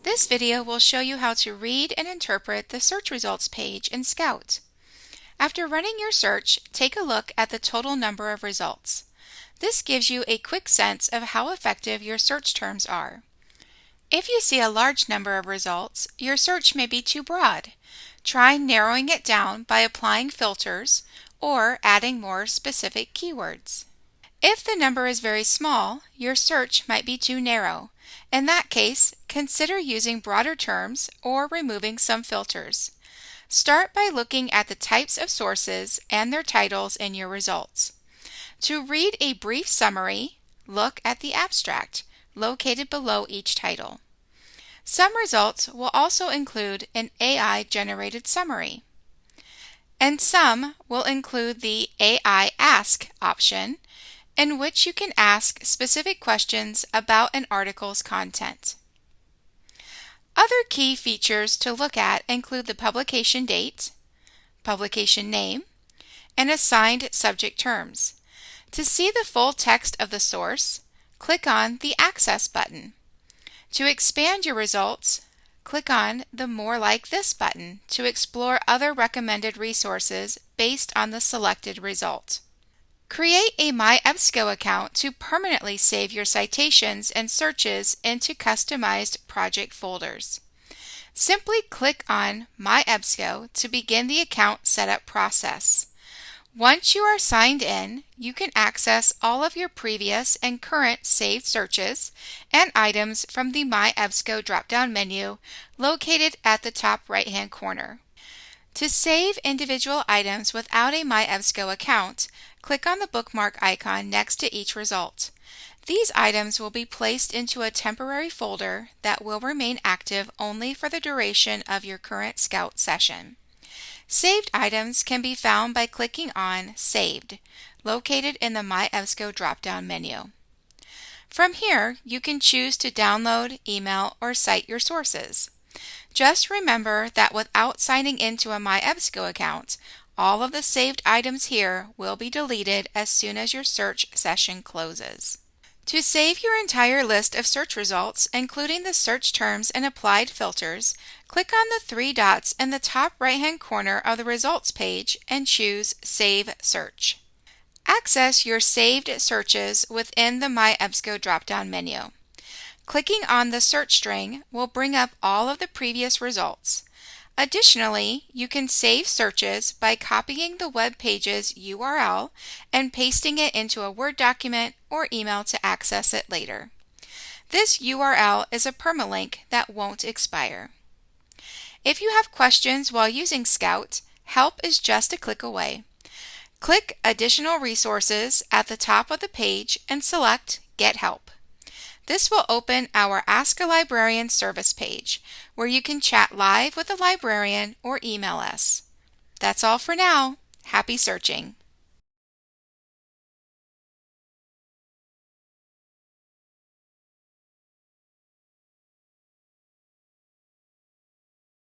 This video will show you how to read and interpret the search results page in Scout. After running your search, take a look at the total number of results. This gives you a quick sense of how effective your search terms are. If you see a large number of results, your search may be too broad. Try narrowing it down by applying filters or adding more specific keywords. If the number is very small, your search might be too narrow. In that case, consider using broader terms or removing some filters. Start by looking at the types of sources and their titles in your results. To read a brief summary, look at the abstract, located below each title. Some results will also include an AI-generated summary, and some will include the AI Ask option, in which you can ask specific questions about an article's content. Other key features to look at include the publication date, publication name, and assigned subject terms. To see the full text of the source, click on the Access button. To expand your results, click on the More Like This button to explore other recommended resources based on the selected result. Create a MyEBSCO account to permanently save your citations and searches into customized project folders. Simply click on MyEBSCO to begin the account setup process. Once you are signed in, you can access all of your previous and current saved searches and items from the MyEBSCO drop-down menu located at the top right-hand corner. To save individual items without a MyEBSCO account, click on the bookmark icon next to each result. These items will be placed into a temporary folder that will remain active only for the duration of your current Scout session. Saved items can be found by clicking on Saved, located in the MyEBSCO drop-down menu. From here, you can choose to download, email, or cite your sources. Just remember that without signing into a MyEBSCO account, all of the saved items here will be deleted as soon as your search session closes. To save your entire list of search results, including the search terms and applied filters, click on the three dots in the top right-hand corner of the results page and choose Save Search. Access your saved searches within the MyEBSCO drop-down menu. Clicking on the search string will bring up all of the previous results. Additionally, you can save searches by copying the web page's URL and pasting it into a Word document or email to access it later. This URL is a permalink that won't expire. If you have questions while using Scout, help is just a click away. Click Additional Resources at the top of the page and select Get Help. This will open our Ask a Librarian service page, where you can chat live with a librarian or email us. That's all for now. Happy searching!